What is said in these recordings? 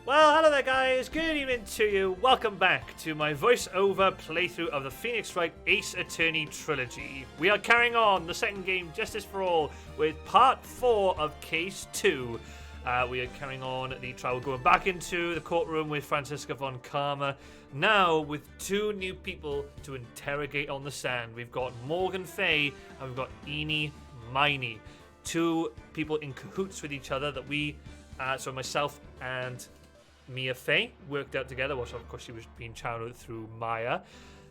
Well, hello there guys, good evening to you. Welcome back to my voiceover playthrough of the Phoenix Wright Ace Attorney Trilogy. We are carrying on the second game, Justice for All, with part 4 of Case 2. We are carrying on the trial, going back into the courtroom with Franziska von Karma. Now with two new people to interrogate on the stand. We've got Morgan Fey and we've got Ini Miney. Two people in cahoots with each other that we, so myself and Mia Fey worked out together. Well, so of course she was being channeled through Maya.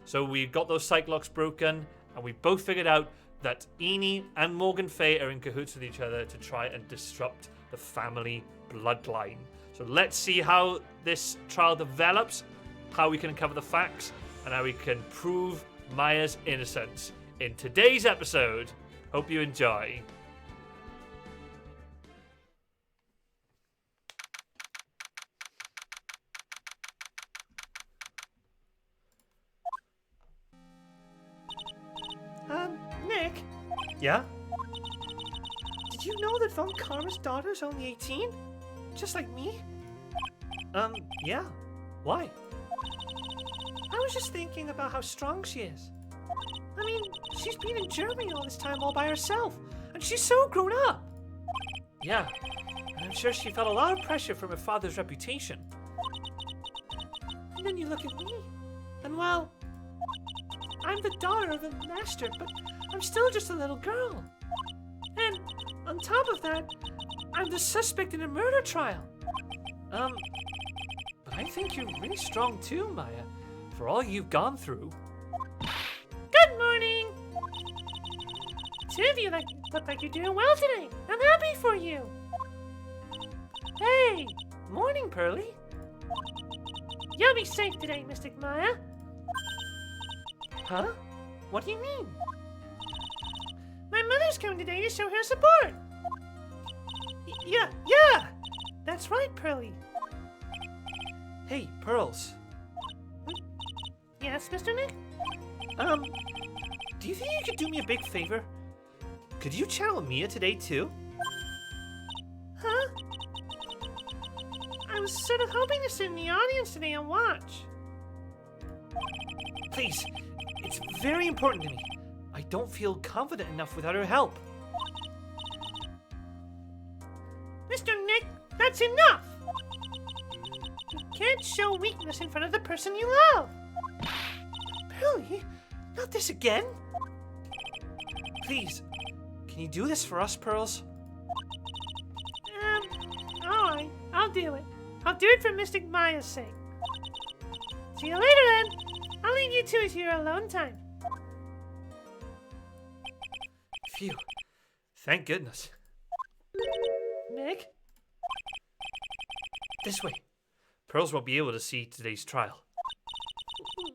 So we got those psych locks broken, and we both figured out that Ini and Morgan Fey are in cahoots with each other to try and disrupt the family bloodline. So let's see how this trial develops, how we can uncover the facts, and how we can prove Maya's innocence in today's episode. Hope you enjoy. Nick? Yeah? Did you know that Von Karma's daughter's only 18? Just like me? Yeah. Why? I was just thinking about how strong she is. I mean, she's been in Germany all this time all by herself, and she's so grown up. Yeah, and I'm sure she felt a lot of pressure from her father's reputation. And then you look at me, and well, I'm the daughter of a master, but I'm still just a little girl. And on top of that, I'm the suspect in a murder trial. But I think you're really strong too, Maya, for all you've gone through. Good morning! Two of you look like you're doing well today. I'm happy for you. Hey, morning, Pearly. You'll be safe today, Mystic Maya. Huh? What do you mean? My mother's coming today to show her support. Yeah, that's right, Pearly. Hey, Pearls. Yes, Mr. Nick? Do you think you could do me a big favor? Could you channel Mia today, too? Huh? I was sort of hoping to sit in the audience today and watch. Please, it's very important to me. I don't feel confident enough without her help. Mr. Nick, that's enough! You can't show weakness in front of the person you love. Really? Not this again? Please, can you do this for us, Pearls? Alright, I'll do it. I'll do it for Mystic Maya's sake. See you later then. I'll leave you two to your alone time. Phew. Thank goodness. Nick? This way. Pearls won't be able to see today's trial.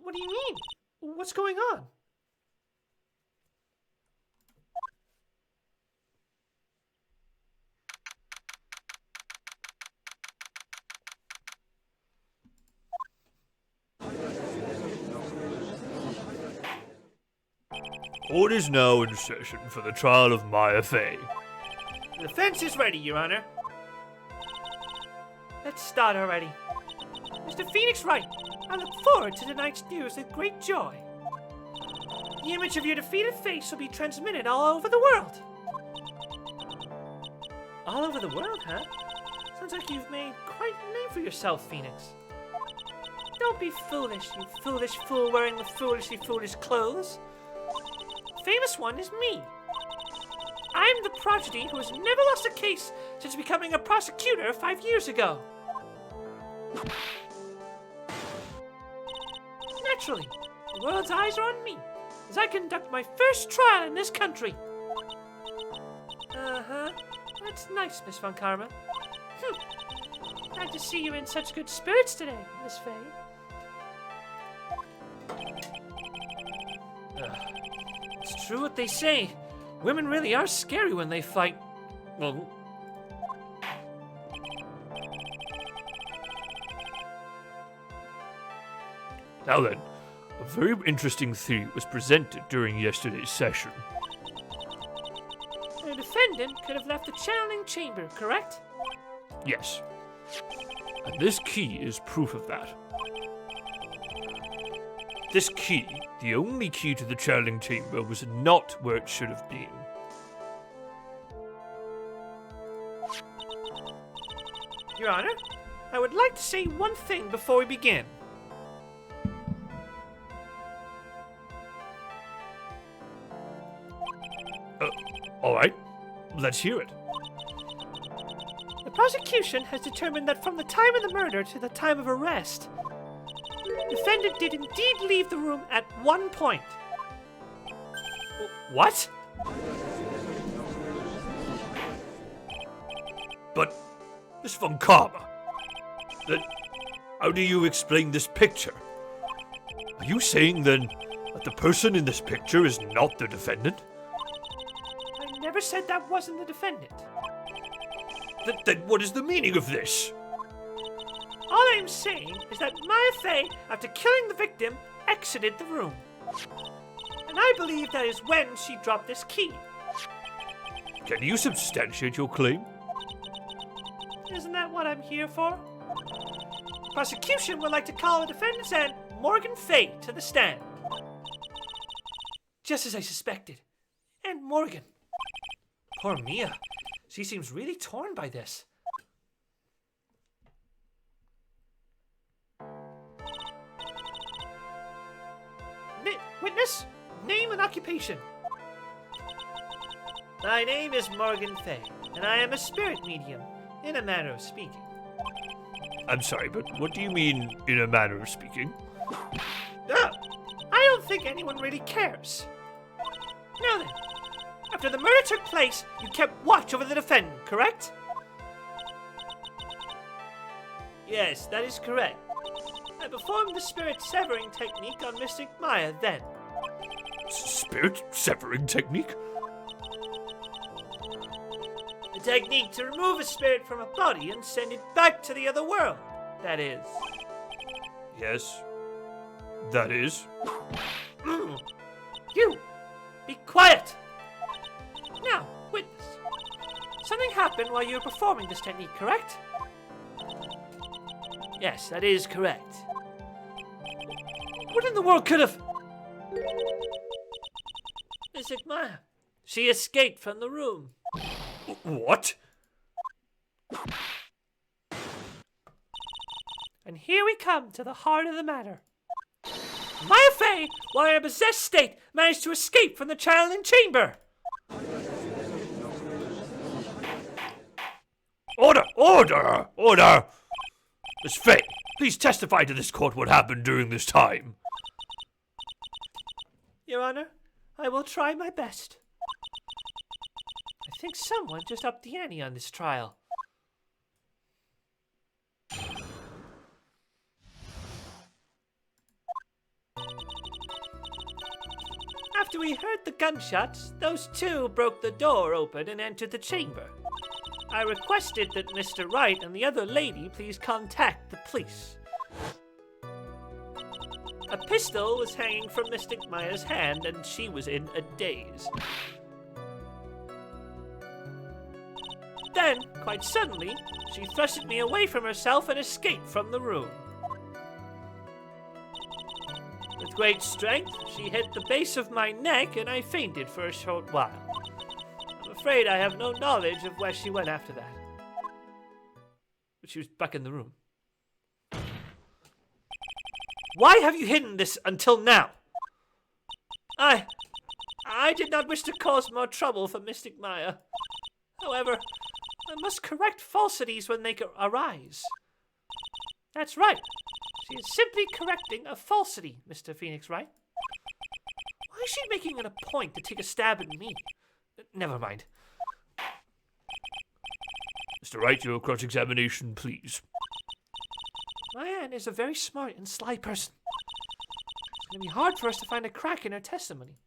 What do you mean? What's going on? Court is now in session for the trial of Maya Fey. The defense is ready, Your Honor. Let's start already. Mr. Phoenix Wright, I look forward to tonight's news with great joy. The image of your defeated face will be transmitted all over the world. All over the world, huh? Sounds like you've made quite a name for yourself, Phoenix. Don't be foolish, you foolish fool wearing the foolishly foolish clothes. Famous one is me. I'm the prodigy who has never lost a case since becoming a prosecutor 5 years ago. Naturally, the world's eyes are on me as I conduct my first trial in this country. Uh-huh. That's nice, Miss Von Karma. Glad to see you're in such good spirits today, Miss Fey. It's true what they say. Women really are scary when they fight. Well, Now then, a very interesting theory was presented during yesterday's session. the defendant could have left the channeling chamber, correct? Yes. And this key is proof of that. This key, the only key to the channeling chamber, was not where it should have been. Your Honor, I would like to say one thing before we begin. Alright, let's hear it. The prosecution has determined that from the time of the murder to the time of arrest, the defendant did indeed leave the room at one point. What? But, Miss Von Karma, how do you explain this picture? Are you saying then that the person in this picture is not the defendant? I never said that wasn't the defendant. Then what is the meaning of this? All I'm saying is that Maya Fey, after killing the victim, exited the room. And I believe that is when she dropped this key. Can you substantiate your claim? Isn't that what I'm here for? The prosecution would like to call the defendant's aunt, Morgan Fey, to the stand. Just as I suspected. And Morgan. Poor Mia. She seems really torn by this. Witness, name and occupation. My name is Morgan Fey, and I am a spirit medium, in a manner of speaking. I'm sorry, but what do you mean, in a manner of speaking? I don't think anyone really cares. Now then, after the murder took place, you kept watch over the defendant, correct? Yes, that is correct. I performed the spirit severing technique on Mystic Maya then. Spirit severing technique? The technique to remove a spirit from a body and send it back to the other world, that is. Yes, that is. You! Be quiet! Now, witness. Something happened while you were performing this technique, correct? Yes, that is correct. What in the world could have... Mystic Maya. She escaped from the room. What? And here we come to the heart of the matter. Maya Fey, while in a possessed state, managed to escape from the channeling chamber. Order! Order! Order! Miss Fey, please testify to this court what happened during this time. Your Honor, I will try my best. I think someone just upped the ante on this trial. After we heard the gunshots, those two broke the door open and entered the chamber. I requested that Mr. Wright and the other lady please contact the police. A pistol was hanging from Mystic Maya's hand and she was in a daze. Then, quite suddenly, she thrusted me away from herself and escaped from the room. With great strength, she hit the base of my neck and I fainted for a short while. I'm afraid I have no knowledge of where she went after that. But she was back in the room. Why have you hidden this until now? I did not wish to cause more trouble for Mystic Maya. However, I must correct falsities when they arise. That's right. She is simply correcting a falsity, Mr. Phoenix Wright. Why is she making it a point to take a stab at me? Never mind. Mr. Wright, your cross-examination, please. My aunt is a very smart and sly person. It's going to be hard for us to find a crack in her testimony.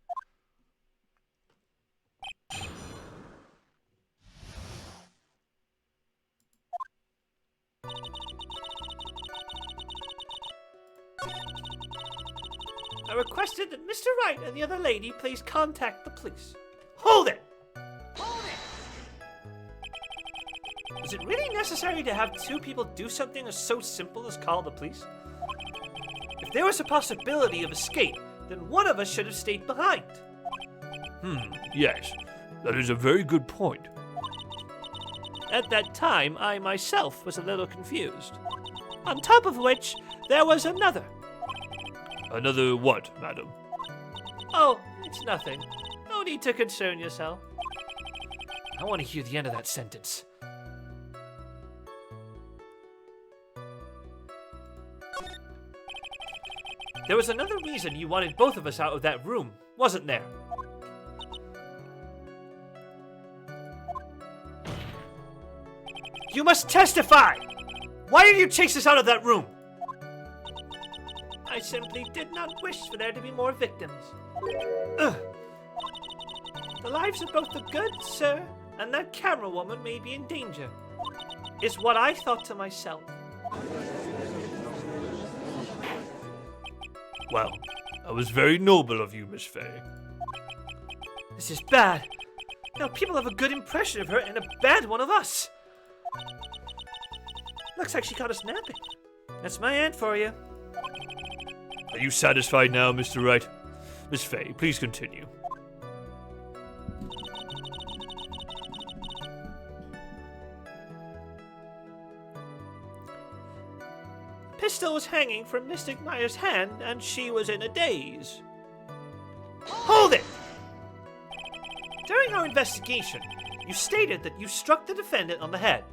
I requested that Mr. Wright and the other lady please contact the police. Hold it! Hold Was it really necessary to have two people do something as so simple as call the police? If there was a possibility of escape, then one of us should have stayed behind. Yes, that is a very good point. At that time, I myself was a little confused. On top of which, there was another. Another what, madam? Oh, it's nothing. No need to concern yourself. I want to hear the end of that sentence. There was another reason you wanted both of us out of that room, wasn't there? You must testify! Why did you chase us out of that room? I simply did not wish for there to be more victims. Ugh. The lives of both the good sir and that camera woman may be in danger, is what I thought to myself. Well, that was very noble of you, Miss Fey. This is bad. Now people have a good impression of her and a bad one of us. Looks like she caught us napping. That's my aunt for you. Are you satisfied now, Mr. Wright? Miss Fey, please continue. Pistol was hanging from Mystic Meyer's hand, and she was in a daze. Hold it! During our investigation, you stated that you struck the defendant on the head.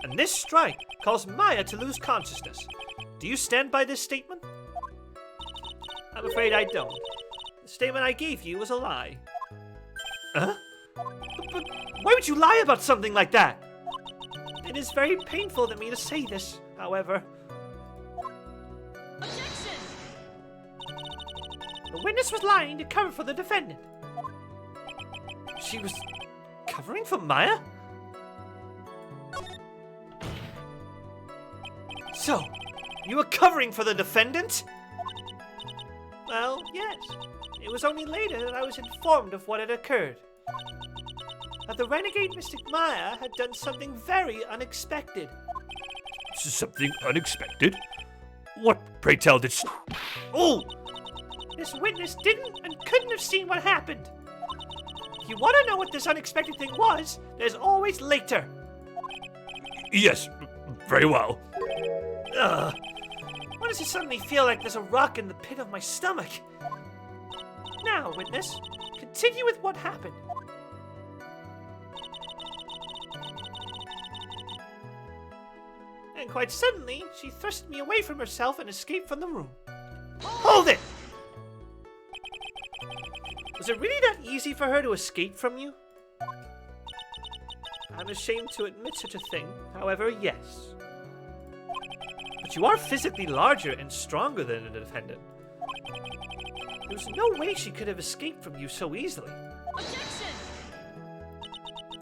And this strike caused Maya to lose consciousness. Do you stand by this statement? I'm afraid I don't. The statement I gave you was a lie. Huh? But why would you lie about something like that? It is very painful to me to say this, however. Objection! The witness was lying to cover for the defendant. She was covering for Maya? So, you were covering for the defendant? Well, yes. It was only later that I was informed of what had occurred. That the renegade Mystic Maya had done something very unexpected. Something unexpected? What, pray tell, did she... Oh! This witness didn't and couldn't have seen what happened. If you want to know what this unexpected thing was, there's always later. Yes, very well. Ugh. Why does it suddenly feel like there's a rock in the pit of my stomach? Now, witness, continue with what happened. And quite suddenly, she thrust me away from herself and escaped from the room. Hold it! Was it really that easy for her to escape from you? I'm ashamed to admit such a thing, however, yes. But you are physically larger and stronger than the defendant. There's no way she could have escaped from you so easily. Objection!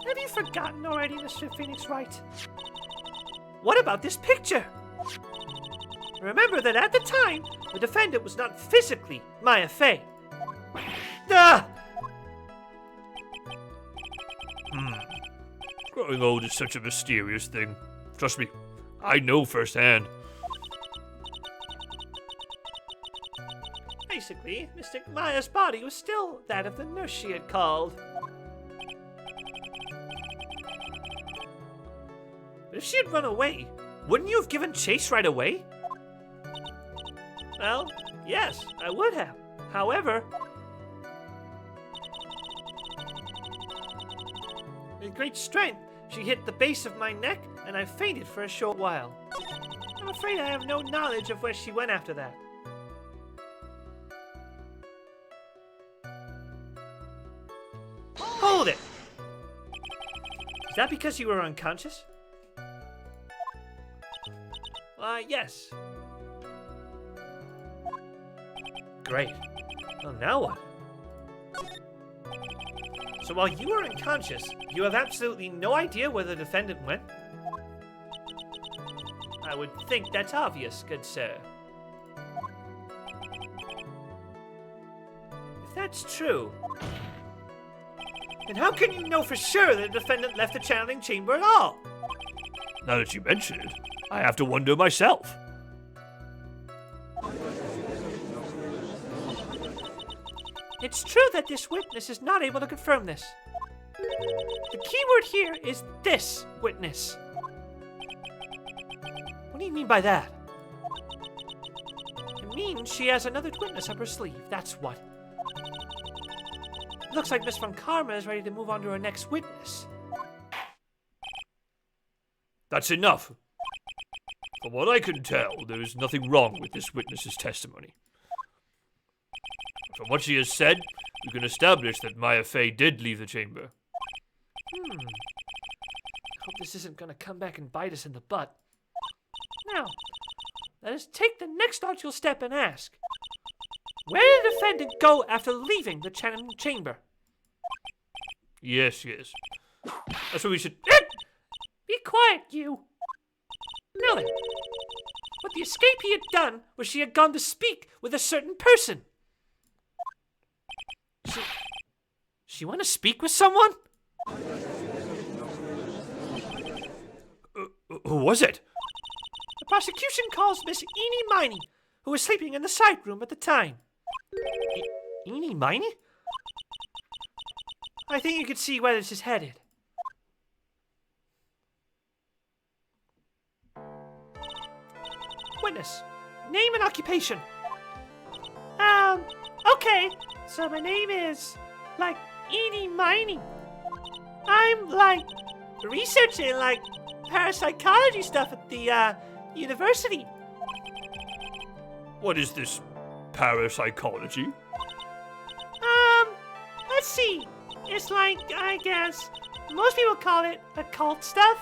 Have you forgotten already, Mr. Phoenix Wright? What about this picture? Remember that at the time, the defendant was not physically Maya Fey. Ah! Growing old is such a mysterious thing. Trust me, I know firsthand. Basically, Mystic Maya's body was still that of the nurse she had called. But if she had run away, wouldn't you have given chase right away? Well, yes, I would have. However, with great strength, she hit the base of my neck, and I fainted for a short while. I'm afraid I have no knowledge of where she went after that. Hold it! Is that because you were unconscious? Yes. Great. Well, now what? So while you were unconscious, you have absolutely no idea where the defendant went? I would think that's obvious, good sir. If that's true, Then how can you know for sure that the defendant left the channeling chamber at all? Now that you mention it, I have to wonder myself. It's true that this witness is not able to confirm this. The key word here is this witness. What do you mean by that? It means she has another witness up her sleeve, that's what. It looks like Miss Von Karma is ready to move on to her next witness. That's enough. From what I can tell, there is nothing wrong with this witness's testimony. From what she has said, we can establish that Maya Fey did leave the chamber. I hope this isn't going to come back and bite us in the butt. Now, let us take the next logical step and ask, where did the defendant go after leaving the channeling chamber? Yes. That's what we should... Be quiet, you! Now then, what the escape he had done was she had gone to speak with a certain person. She want to speak with someone? Who was it? The prosecution calls Miss Ini Miney, who was sleeping in the side room at the time. Ini Miney? I think you can see where this is headed. Witness, name and occupation. Okay, so my name is, Ini Miney. I'm, researching, parapsychology stuff at the, university. What is this parapsychology? Let's see. It's I guess, most people call it occult stuff.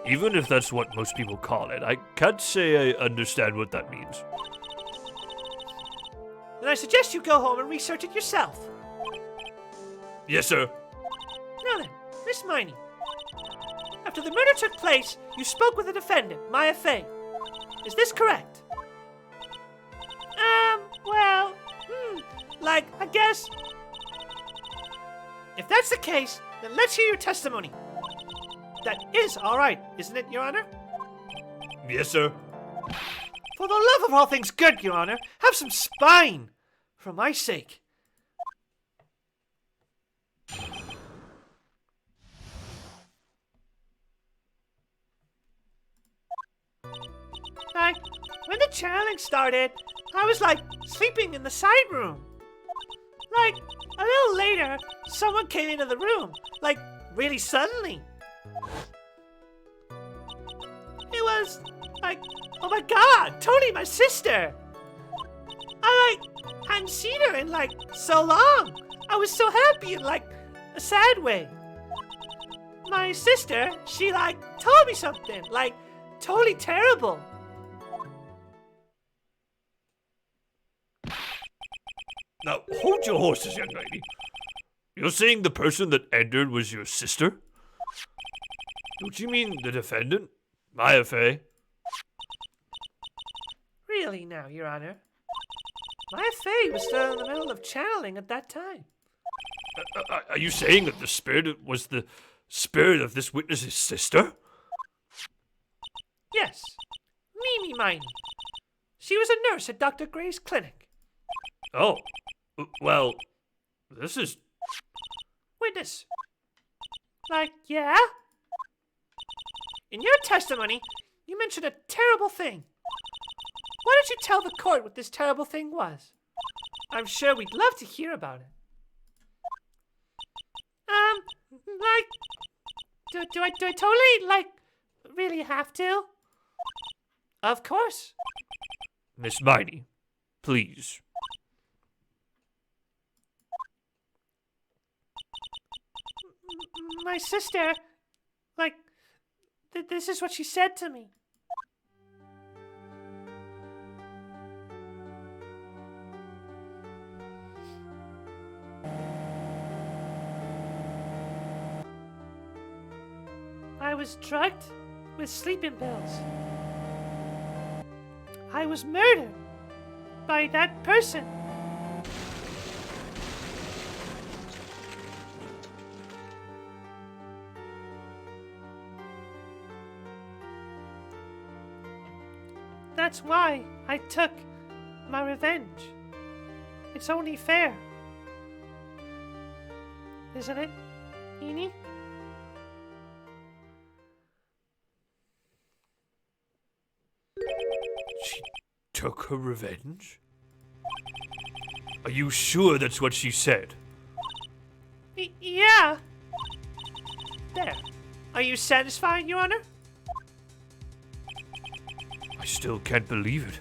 Even if that's what most people call it, I can't say I understand what that means. Then I suggest you go home and research it yourself. Yes, sir. Now then, Miss Miney. After the murder took place, you spoke with the defendant, Maya Fey. Is this correct? Well, I guess... If that's the case, then let's hear your testimony. That is all right, isn't it, Your Honor? Yes, sir. For the love of all things good, Your Honor, have some spine, for my sake. When the channeling started, I was, sleeping in the side room. A little later, someone came into the room, really suddenly. It was, oh my god, Tony, my sister! I, hadn't seen her in, so long. I was so happy in, a sad way. My sister, she, told me something, totally terrible. Now, hold your horses, young lady. You're saying the person that entered was your sister? Don't you mean the defendant, Maya Fey? Really now, Your Honor? Maya Fey was still in the middle of channeling at that time. Are you saying that the spirit was the spirit of this witness's sister? Yes. Ini Miney. She was a nurse at Dr. Gray's clinic. Oh. Well, this is... Witness. Yeah? In your testimony, you mentioned a terrible thing. Why don't you tell the court what this terrible thing was? I'm sure we'd love to hear about it. Do I totally, really have to? Of course. Miss Miney, please. My sister, this is what she said to me. I was drugged with sleeping pills. I was murdered by that person. that's why I took my revenge. It's only fair. Isn't it, Ini? She took her revenge? Are you sure that's what she said? Yeah. There. Are you satisfied, Your Honor? I still can't believe it.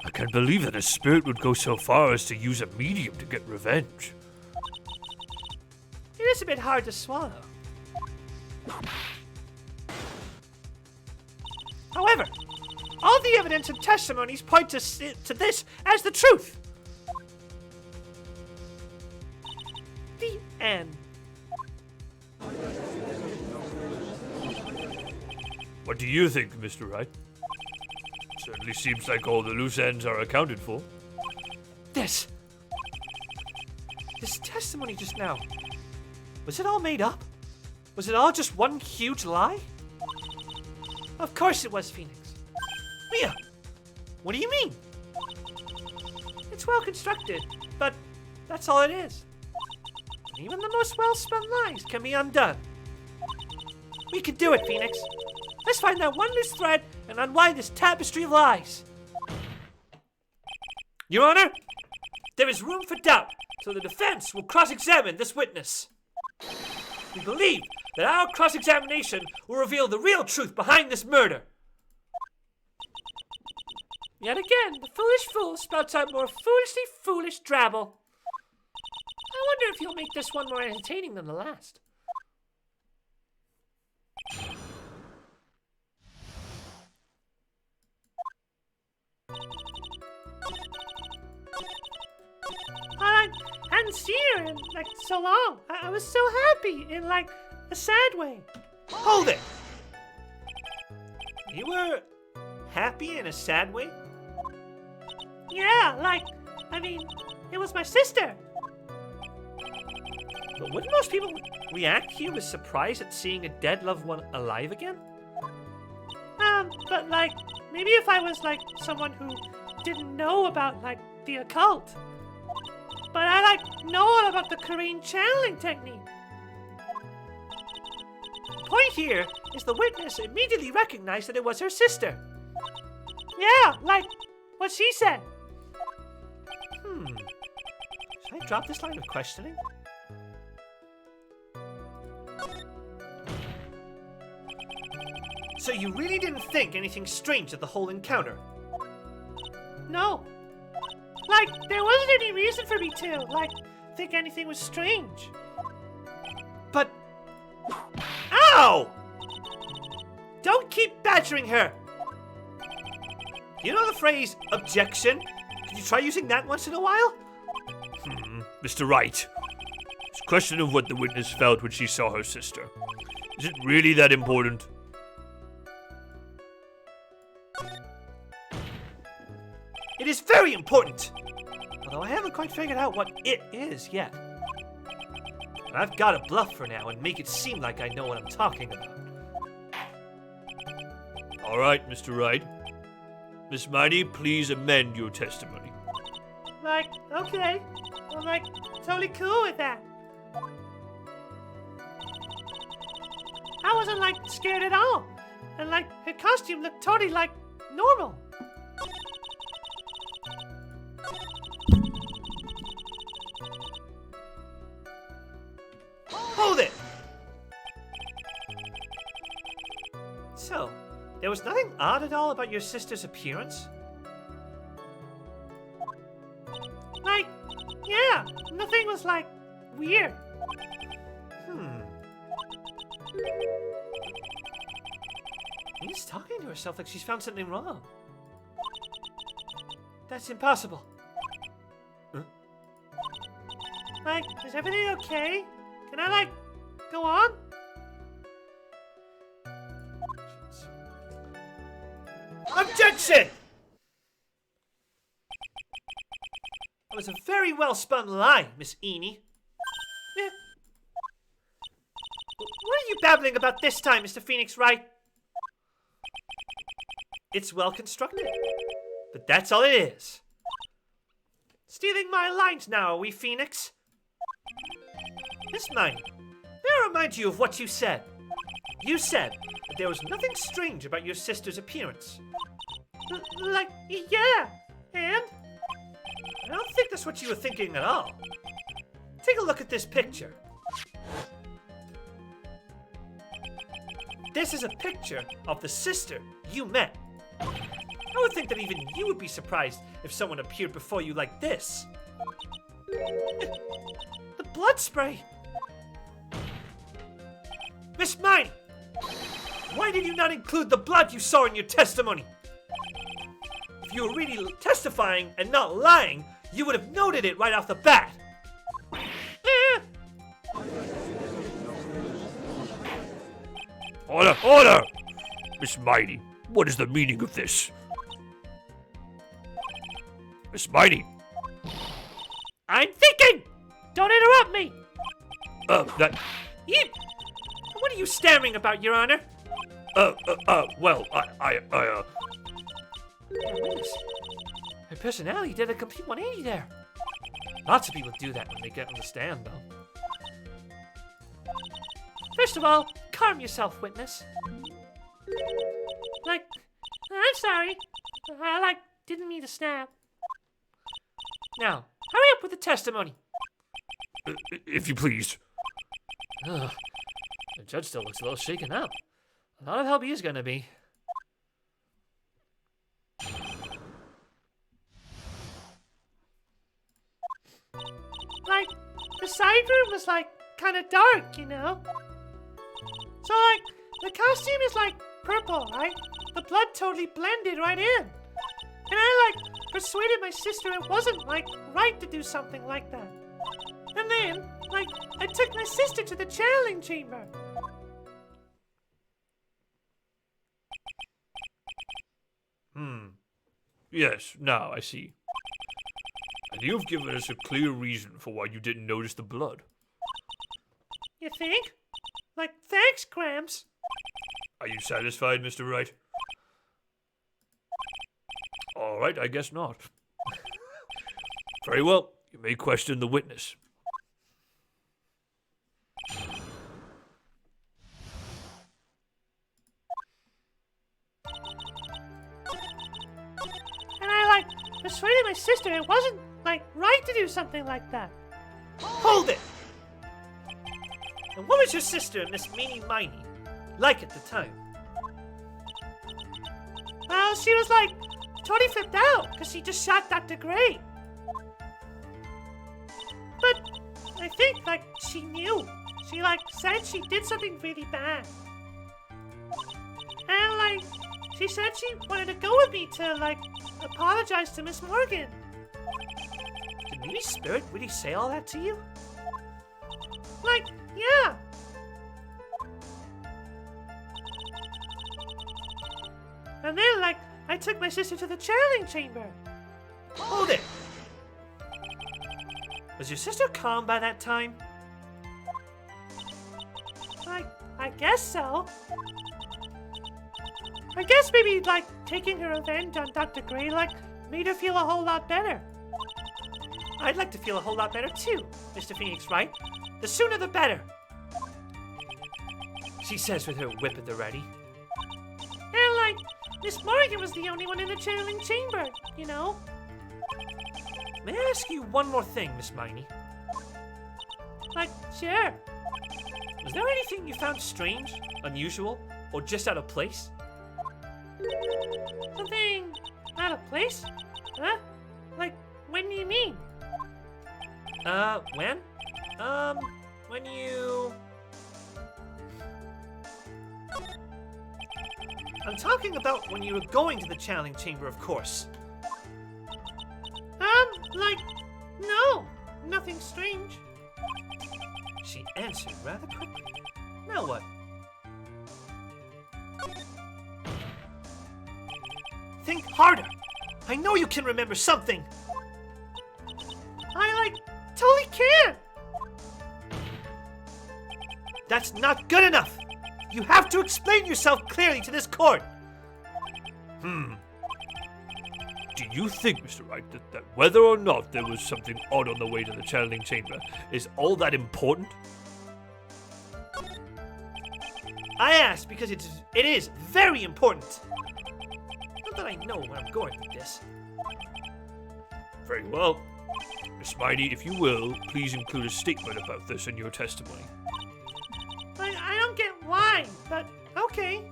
I can't believe that a spirit would go so far as to use a medium to get revenge. It is a bit hard to swallow. However, all the evidence and testimonies point to this as the truth. The end. What do you think, Mr. Wright? Certainly seems like all the loose ends are accounted for. This testimony just now, was it all made up? Was it all just one huge lie? Of course it was, Phoenix. Mia, what do you mean? It's well constructed, but that's all it is. Even the most well-spun lies can be undone. We can do it, Phoenix. Let's find that one loose thread and unwind this tapestry of lies. Your Honor, there is room for doubt, so the defense will cross-examine this witness. We believe that our cross-examination will reveal the real truth behind this murder. Yet again, the foolish fool spouts out more foolishly foolish drabble. I wonder if he'll make this one more entertaining than the last. I hadn't seen her in like so long. I was so happy in like a sad way. Hold it! You were happy in a sad way? Yeah, like, I mean, it was my sister. But wouldn't most people react here with surprise at seeing a dead loved one alive again? But like, maybe if I was like someone who didn't know about like the occult. But I like know all about the Korean channeling technique. The point here is the witness immediately recognized that it was her sister. Yeah, like what she said. Should I drop this line of questioning? So you really didn't think anything strange at the whole encounter? No. Like, there wasn't any reason for me to, like, think anything was strange. But... Ow! Don't keep badgering her! You know the phrase, objection? Could you try using that once in a while? Mr. Wright, it's a question of what the witness felt when she saw her sister. Is it really that important? It is very important! Although I haven't quite figured out what it is yet. And I've got to bluff for now and make it seem like I know what I'm talking about. All right, Mr. Wright. Miss Miney, please amend your testimony. Like, okay. I'm like totally cool with that. I wasn't like scared at all. And like her costume looked totally like normal. Hold it! So, there was nothing odd at all about your sister's appearance? Like, yeah, nothing was like weird. She's talking to herself like she's found something wrong. That's impossible. Like, is everything okay? Can I like go on? Objection! That was a very well spun lie, Miss Ini. Eh. What are you babbling about this time, Mr. Phoenix Wright? it's well constructed. But that's all it is. Stealing my lines now, are we, Phoenix? Miss Miney, may I remind you of what you said? You said that there was nothing strange about your sister's appearance. Yeah, and? I don't think that's what you were thinking at all. Take a look at this picture. This is a picture of the sister you met. I would think that even you would be surprised if someone appeared before you like this. The blood spray! Miss Miney! Why did you not include the blood you saw in your testimony? If you were really testifying and not lying, you would have noted it right off the bat. Order! Order! Miss Miney, what is the meaning of this? Miss Miney! I'm thinking! Don't interrupt me! That... What are you stammering about, Your Honor? well, Her personality did a complete 180 there. Lots of people do that when they get on the stand, though. First of all, calm yourself, witness. I'm sorry. I, didn't mean to snap. Now, hurry up with the testimony. if you please. Ugh. The judge still looks a little shaken up. A lot of help he is gonna be. The side room was, kind of dark, you know? So, the costume is, purple, right? The blood totally blended right in. And I, persuaded my sister it wasn't, right to do something like that. And then, I took my sister to the channeling chamber. Yes, now I see. And you've given us a clear reason for why you didn't notice the blood. You think? Thanks, Gramps. Are you satisfied, Mr. Wright? All right, I guess not. Very well, you may question the witness. And I, persuaded my sister it wasn't, right to do something like that. Hold it! And what was your sister, Miss Ini Miney, like at the time? Well, she was, totally flipped out because she just shot Dr. Gray. But I think, she knew. She, said she did something really bad. And, she said she wanted to go with me to, apologize to Miss Morgan. Did Mimi's spirit really say all that to you? Yeah. And then, I took my sister to the channeling chamber. Hold it! Was your sister calm by that time? I guess so. I guess maybe, taking her revenge on Dr. Gray, made her feel a whole lot better. I'd like to feel a whole lot better too, Mr. Phoenix Wright. The sooner the better. She says with her whip at the ready. And, Miss Morgan was the only one in the channeling chamber, you know? May I ask you one more thing, Miss Miney? Sure. Was there anything you found strange, unusual, or just out of place? Something out of place? Huh? When do you mean? When? When you... I'm talking about when you were going to the channeling chamber, of course. No. Nothing strange. She answered rather quickly. Now what? Think harder. I know you can remember something. I, totally can. That's not good enough. You have to explain yourself clearly to this court. Do you think, Mr. Wright, that whether or not there was something odd on the way to the channeling chamber is all that important? I asked because it is very important. Not that I know where I'm going with this. Very well. Miss Miney, if you will, please include a statement about this in your testimony. I don't get why, but okay.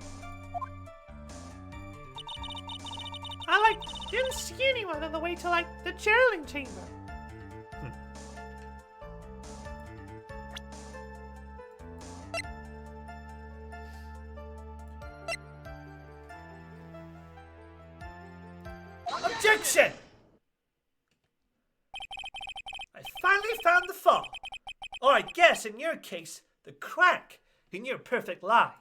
I didn't see anyone on the way to the channeling chamber. Objection! I finally found the fault. Or I guess in your case, the crack in your perfect lie.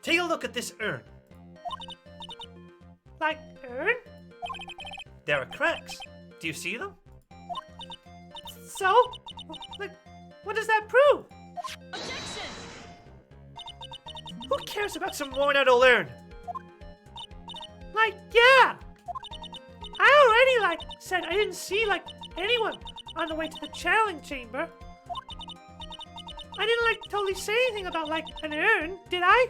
Take a look at this urn. Urn? There are cracks. Do you see them? So? What does that prove? Objection! Who cares about some worn out old urn? Yeah! I already, said I didn't see, anyone on the way to the channeling chamber. I didn't, totally say anything about, an urn, did I?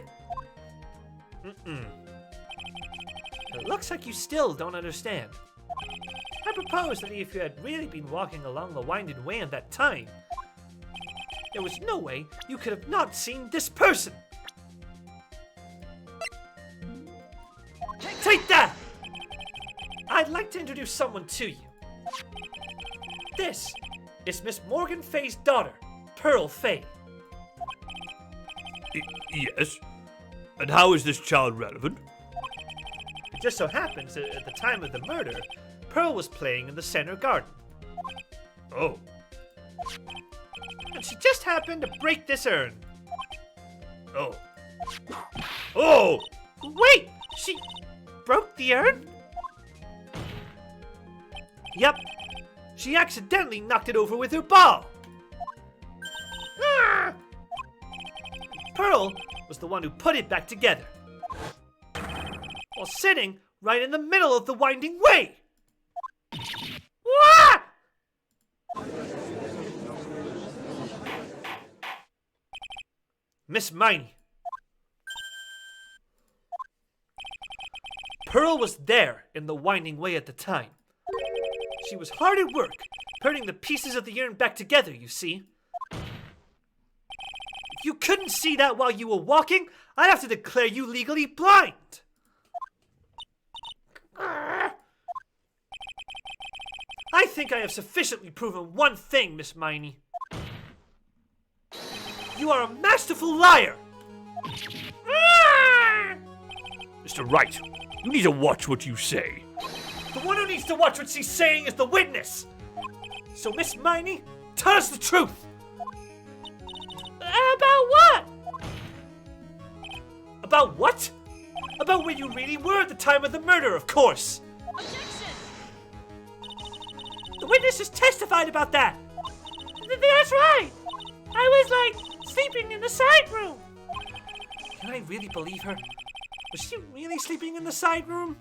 It looks like you still don't understand. I propose that if you had really been walking along the winding way at that time, there was no way you could have not seen this person. Take that! I'd like to introduce someone to you. This is Miss Morgan Fey's daughter, Pearl Fey. Yes? And how is this child relevant? It just so happens that at the time of the murder, Pearl was playing in the center garden. Oh. And she just happened to break this urn. Oh. Oh! Wait! She broke the urn? Yep. She accidentally knocked it over with her ball. Ah! Pearl was the one who put it back together, while sitting right in the middle of the winding way. What? Miss Miney. Pearl was there in the winding way at the time. She was hard at work, putting the pieces of the urn back together, you see. If you couldn't see that while you were walking, I'd have to declare you legally blind. I think I have sufficiently proven one thing, Miss Miney. You are a masterful liar! Mr. Wright, you need to watch what you say. The one who needs to watch what she's saying is the witness! So, Miss Miney, tell us the truth! About what? About what? About where you really were at the time of the murder, of course! Objection! The witness has testified about that! That's right! I was, sleeping in the side room! Can I really believe her? Was she really sleeping in the side room?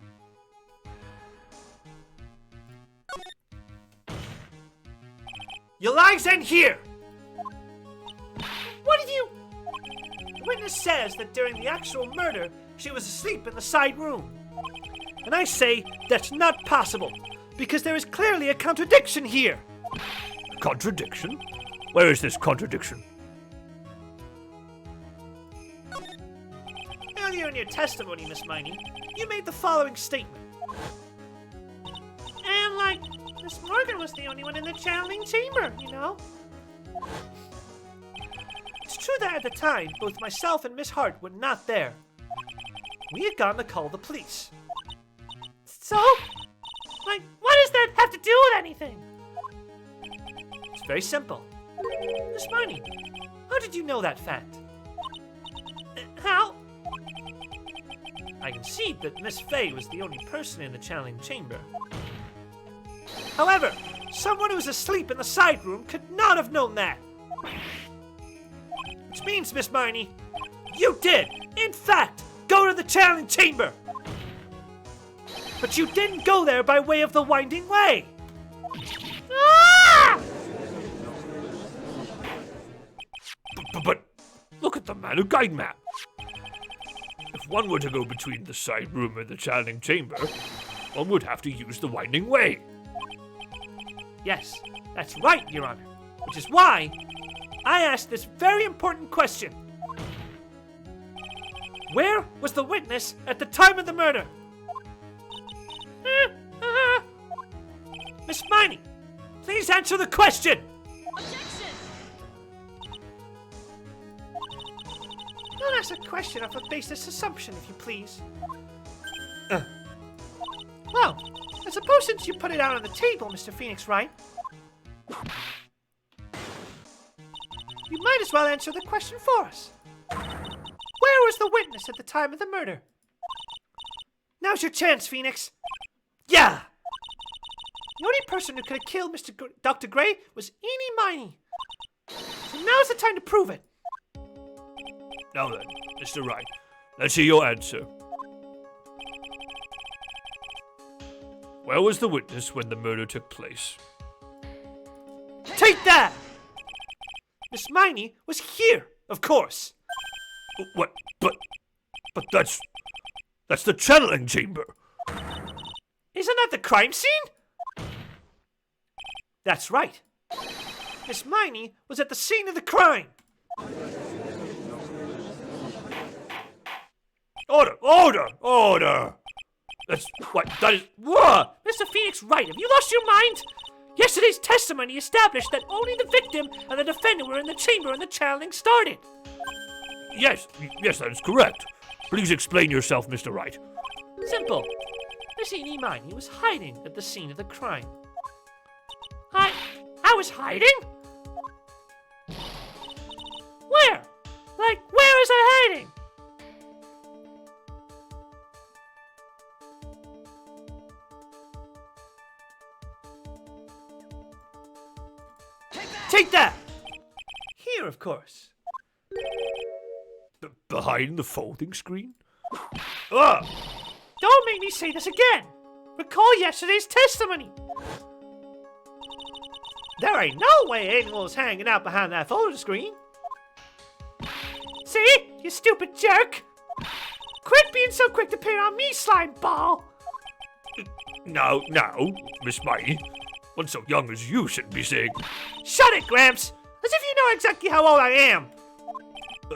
Your lies end here! What did you... The witness says that during the actual murder, she was asleep in the side room. And I say that's not possible, because there is clearly a contradiction here. Contradiction? Where is this contradiction? Earlier in your testimony, Miss Miney, you made the following statement. And, Miss Morgan was the only one in the channeling chamber, you know? It's true that at the time, both myself and Miss Hart were not there. We had gone to call the police. So? What does that have to do with anything? It's very simple. Miss Miney, how did you know that fact? How? I concede that Miss Fey was the only person in the channeling chamber. However, someone who was asleep in the side room could not have known that. Which means, Miss Miney, You did, in fact, go to the channeling chamber. But you didn't go there by way of the winding way. Ah! But look at the Mana Guide map. If one were to go between the side room and the channeling chamber, one would have to use the winding way. Yes, that's right, Your Honor. Which is why I asked this very important question. Where was the witness at the time of the murder? Miss Miney, please answer the question. Objection! Don't ask a question off a baseless assumption, if you please. Well, I suppose since you put it out on the table, Mr. Phoenix Wright, you might as well answer the question for us. Where was the witness at the time of the murder? Now's your chance, Phoenix. Yeah! The only person who could have killed Dr. Gray was Ini Miney. So now's the time to prove it. Now then, Mr. Wright, let's hear your answer. Where was the witness when the murder took place? Take that! Miss Miney was here, of course. What? But that's the channeling chamber. Isn't that the crime scene? That's right. Miss Miney was at the scene of the crime. Order! That's what that is. What? Mr. Phoenix Wright, have you lost your mind? Yesterday's testimony established that only the victim and the defendant were in the chamber when the channeling started. Yes, that is correct. Please explain yourself, Mr. Wright. Simple. Miss Ini Miney was hiding at the scene of the crime. I was hiding? Where? Like, where is I hiding? Take that! Here, of course. Behind the folding screen? Ah! Don't make me say this again. Recall yesterday's testimony. There ain't no way anyone was hanging out behind that photo screen. See? You stupid jerk. Quit being so quick to pin on me, slime ball. Now, Miss Miney, one so young as you shouldn't be saying. Shut it, Gramps! As if you know exactly how old I am.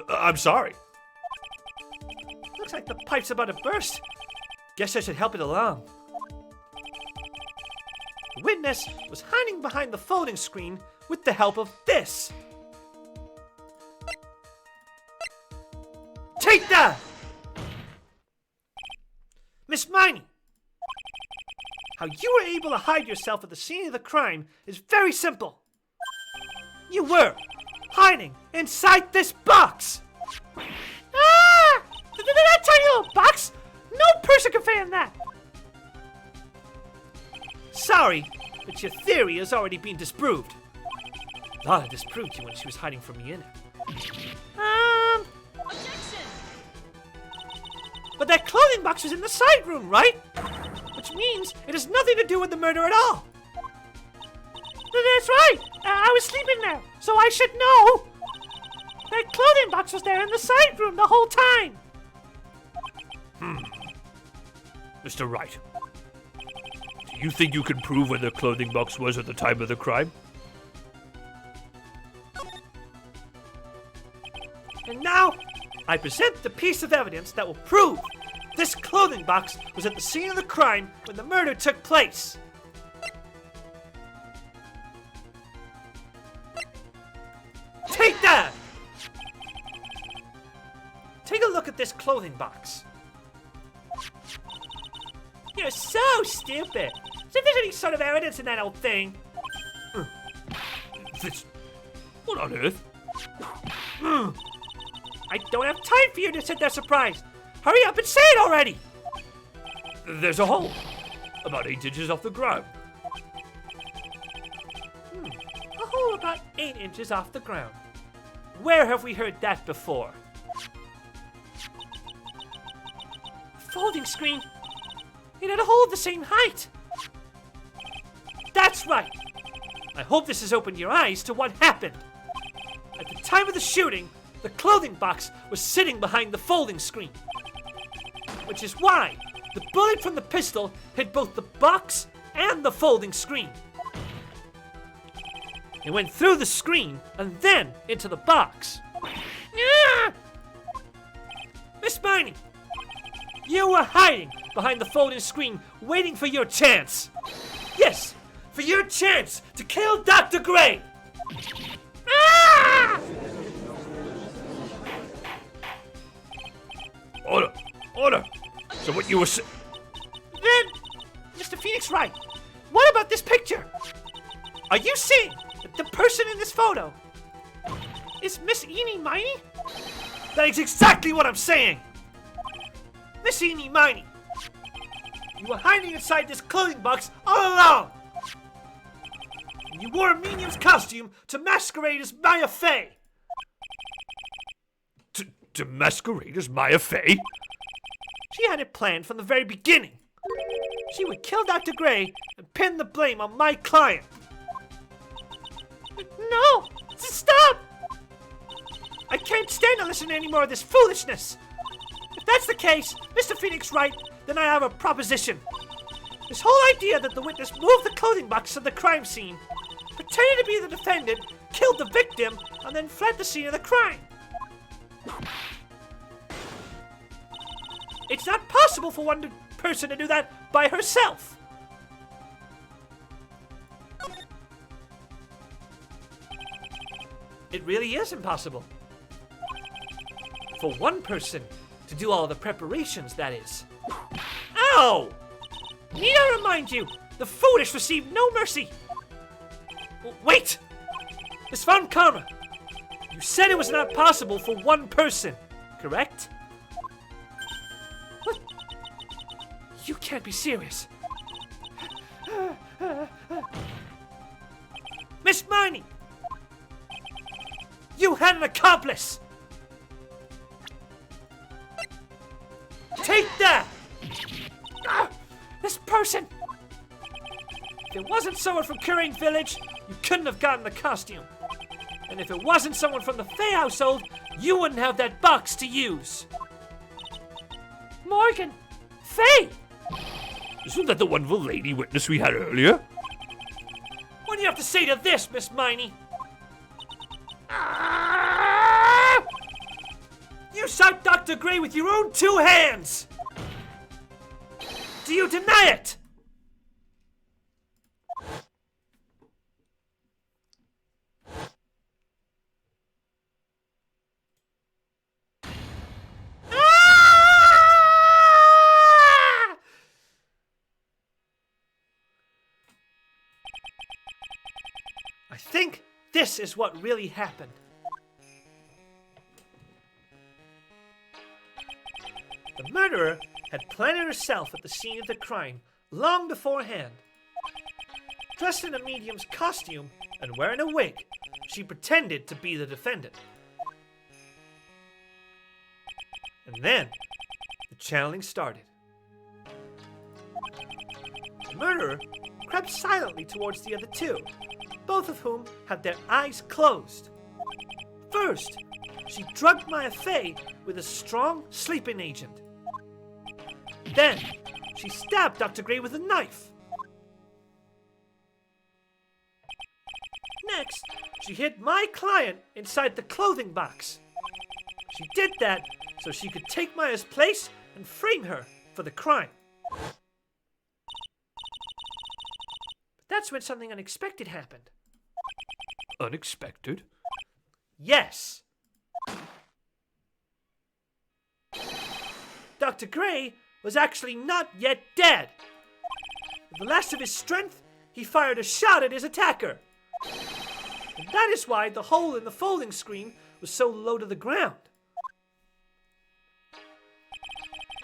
I'm sorry. Looks like the pipe's about to burst. Guess I should help it along. The witness was hiding behind the folding screen with the help of this. Take that! Miss Miney, how you were able to hide yourself at the scene of the crime is very simple. You were hiding inside this box. Ah! That tiny little box? No person can fit in that. Sorry, but your theory has already been disproved. Lana disproved you when she was hiding from me in it. Objection! But that clothing box was in the side room, right? Which means it has nothing to do with the murder at all. That's right. I was sleeping there, so I should know. That clothing box was there in the side room the whole time. Mr. Wright, do you think you can prove where the clothing box was at the time of the crime? And now, I present the piece of evidence that will prove this clothing box was at the scene of the crime when the murder took place. Take that! Take a look at this clothing box. You're so stupid. As if there's any sort of evidence in that old thing. This... What on earth? I don't have time for you to sit there surprised. Hurry up and say it already! There's a hole. About 8 inches off the ground. A hole about 8 inches off the ground. Where have we heard that before? folding screen. It had a hole the same height. That's right. I hope this has opened your eyes to what happened. At the time of the shooting, the clothing box was sitting behind the folding screen. Which is why the bullet from the pistol hit both the box and the folding screen. It went through the screen and then into the box. Ah! Miss Miney, you were hiding behind the folding screen waiting for your chance. Yes, for your chance to kill Dr. Gray. Ah! Order. So what you were Then, Mr. Phoenix Wright, what about this picture? Are you saying that the person in this photo is Miss Ini Miney? That is exactly what I'm saying! Miss Ini Miney, You were hiding inside this clothing box all along! And you wore a Minions costume to masquerade as Maya Fey! to masquerade as Maya Fey? She had it planned from the very beginning. She would kill Dr. Gray and pin the blame on my client. no, stop! I can't stand to listen to any more of this foolishness. If that's the case, Mr. Phoenix Wright, then I have a proposition. This whole idea that the witness moved the clothing box to the crime scene, pretended to be the defendant, killed the victim, and then fled the scene of the crime. It's not possible for one person to do that by herself. It really is impossible. For one person to do all the preparations, that is. Ow! Need I remind you, the foolish receive no mercy. Wait! Miss Von Karma, you said it was not possible for one person, correct? What? You can't be serious. Miss Miney, you had an accomplice. Take that! This person! If it wasn't someone from Currain Village, you couldn't have gotten the costume. And if it wasn't someone from the Fey household, you wouldn't have that box to use. Morgan Fey! Isn't that the wonderful lady witness we had earlier? What do you have to say to this, Miss Miney? You shot Dr. Gray with your own two hands! Do you deny it? I think this is what really happened. The murderer had planted herself at the scene of the crime long beforehand. Dressed in a medium's costume and wearing a wig, she pretended to be the defendant. And then, the channeling started. The murderer crept silently towards the other two, both of whom had their eyes closed. First, she drugged Maya Fey with a strong sleeping agent. Then, she stabbed Dr. Gray with a knife. Next, she hid my client inside the clothing box. She did that so she could take Maya's place and frame her for the crime. But that's when something unexpected happened. Unexpected? Yes. Dr. Gray was actually not yet dead. With the last of his strength, he fired a shot at his attacker. And that is why the hole in the folding screen was so low to the ground.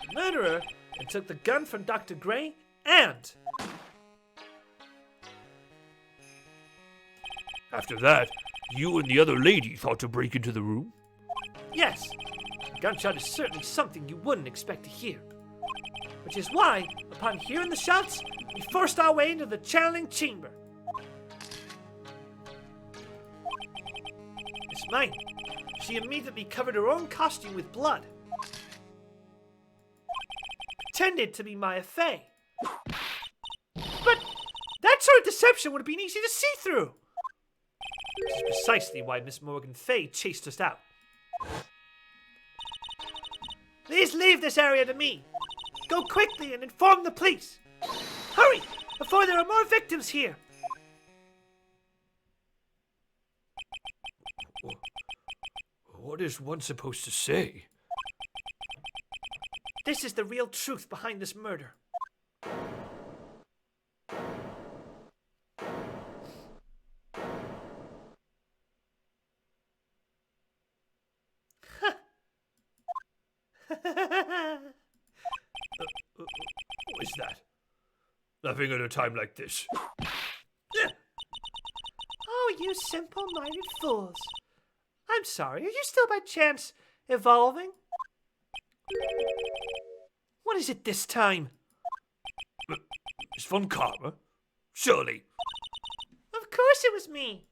The murderer then took the gun from Dr. Gray and... After that, you and the other lady thought to break into the room? Yes, a gunshot is certainly something you wouldn't expect to hear. Which is why, upon hearing the shouts, we forced our way into the channeling chamber. Miss Miney, she immediately covered her own costume with blood. Pretended to be Maya Fey. But that sort of deception would have been easy to see through. Which is precisely why Miss Morgan Fey chased us out. Please leave this area to me. Go quickly and inform the police. Hurry, before there are more victims here. What is one supposed to say? This is the real truth behind this murder. What is that? Nothing at a time like this. Oh, you simple-minded fools. I'm sorry, are you still by chance evolving? What is it this time? Miss Von Karma? Surely. Of course it was me.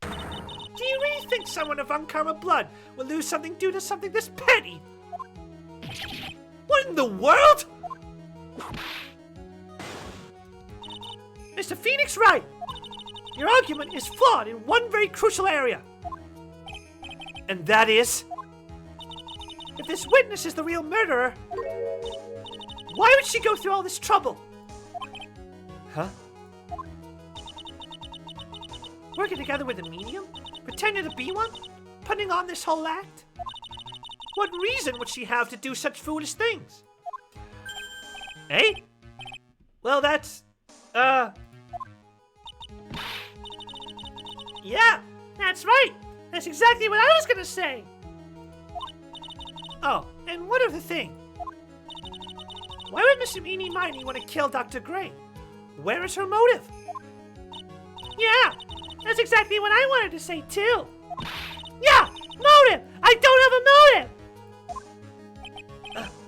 Do you really think someone of Von Karma blood will lose something due to something this petty? What in the world? Mr. Phoenix Wright, your argument is flawed in one very crucial area. And that is, if this witness is the real murderer, why would she go through all this trouble? Huh? Working together with a medium? Pretending to be one? Putting on this whole act? What reason would she have to do such foolish things? Eh? Well, that's, Yeah, that's right. That's exactly what I was gonna say. Oh, and one other thing. Why would Miss Ini Miney want to kill Dr. Gray? Where is her motive? Yeah, that's exactly what I wanted to say too. Yeah, motive! I don't have a motive!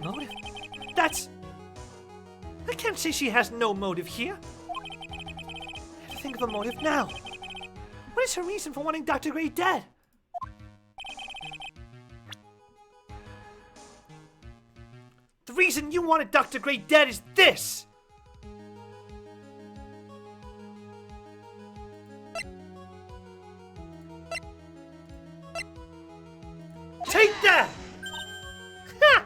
Motive? That's... I can't say she has no motive here. I have to think of a motive now. What is her reason for wanting Dr. Gray dead? The reason you wanted Dr. Gray dead is this! Take that! Ha!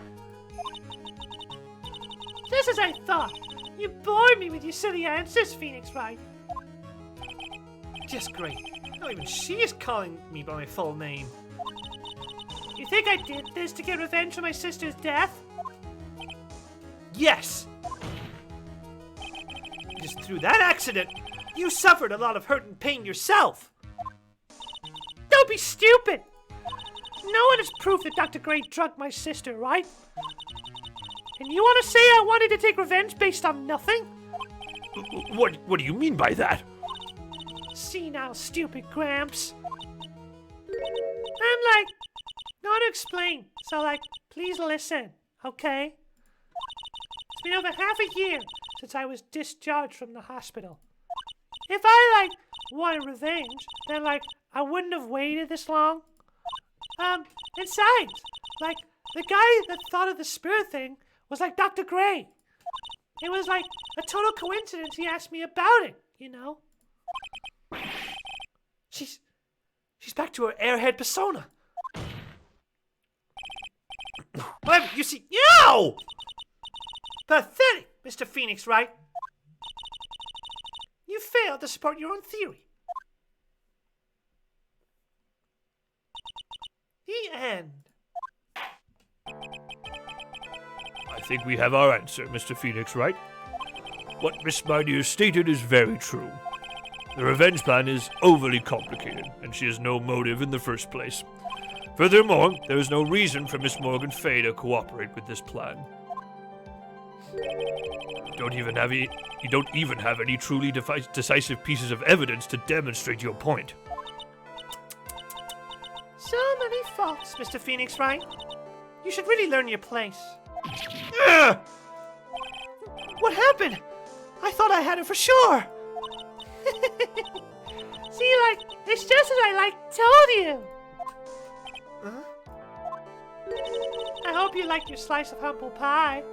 Just as I thought. You bored me with your silly answers, Phoenix Wright. Just great. Not even she is calling me by my full name. You think I did this to get revenge for my sister's death? Yes! Just through that accident, you suffered a lot of hurt and pain yourself. Don't be stupid! No one has proof that Dr. Gray drugged my sister, right? And you want to say I wanted to take revenge based on nothing? What do you mean by that? See now, stupid Gramps. I'm like, not to explain, so please listen, okay? It's been over half a year since I was discharged from the hospital. If I, wanted revenge, then, I wouldn't have waited this long. Besides, the guy that thought of the spirit thing was Dr. Gray. It was a total coincidence he asked me about it, you know? She's back to her airhead persona. However, you see, yo! Pathetic, Mr. Phoenix Wright. You failed to support your own theory. The end. I think we have our answer, Mr. Phoenix Wright. What Miss Miney has stated is very true. The revenge plan is overly complicated, and she has no motive in the first place. Furthermore, there is no reason for Miss Morgan Fey to cooperate with this plan. You don't even have any truly decisive pieces of evidence to demonstrate your point. So many faults, Mr. Phoenix Wright. You should really learn your place. What happened? I thought I had it for sure. See, it's just as I, told you. Huh? I hope you liked your slice of humble pie.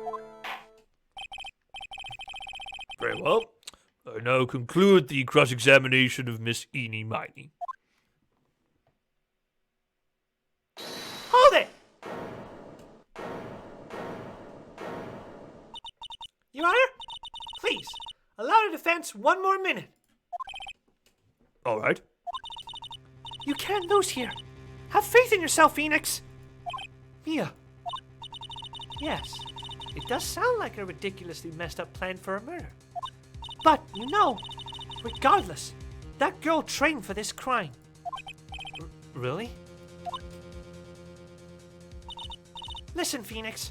Very well. I now conclude the cross-examination of Miss Ini Miney. Hold it! Your Honor, please, allow the defense one more minute. All right. You can't lose here. Have faith in yourself, Phoenix. Mia. Yes, it does sound like a ridiculously messed up plan for a murder. But, regardless, that girl trained for this crime. Really? Listen, Phoenix.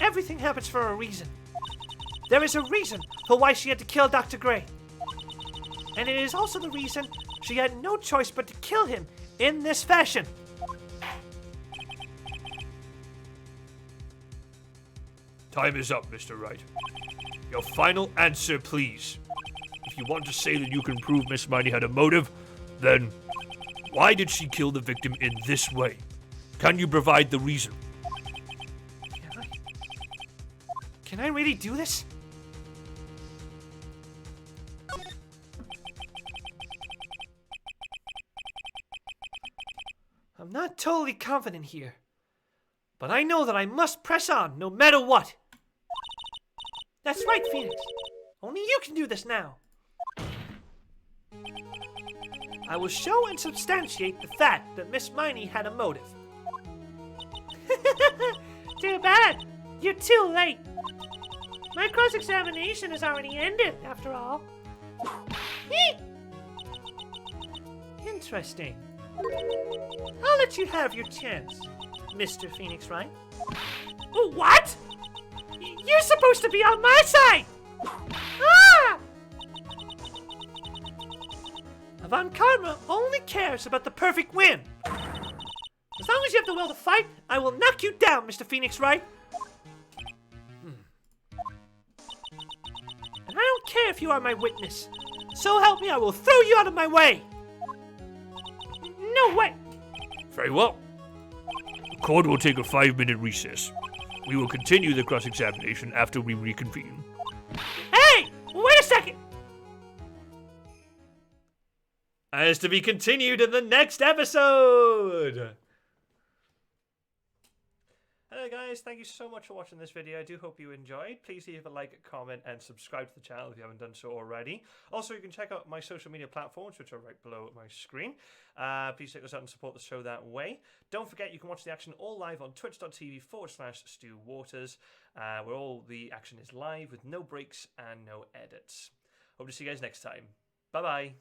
Everything happens for a reason. There is a reason for why she had to kill Dr. Gray. And it is also the reason she had no choice but to kill him in this fashion. Time is up, Mr. Wright. Your final answer, please. If you want to say that you can prove Miss Miney had a motive, then why did she kill the victim in this way? Can you provide the reason? Can I really do this? I'm not totally confident here, but I know that I must press on no matter what. That's right, Phoenix. Only you can do this now. I will show and substantiate the fact that Miss Miney had a motive. Too bad. You're too late. My cross-examination has already ended, after all. Interesting. I'll let you have your chance, Mr. Phoenix Wright. What? You're supposed to be on my side! Ah! Avant Karma only cares about the perfect win. As long as you have the will to fight, I will knock you down, Mr. Phoenix Wright. And I don't care if you are my witness. So help me, I will throw you out of my way. No way. Very well. The court will take a 5-minute recess. We will continue the cross-examination after we reconvene. Hey! Wait a second! As to be continued in the next episode! Hello guys, thank you so much for watching this video. I do hope you enjoyed. Please leave a like, comment, and subscribe to the channel if you haven't done so already. Also, you can check out my social media platforms, which are right below my screen. Please check us out and support the show that way. Don't forget, you can watch the action all live on twitch.tv/Stu Waters, where all the action is live with no breaks and no edits. Hope to see you guys next time. Bye-bye.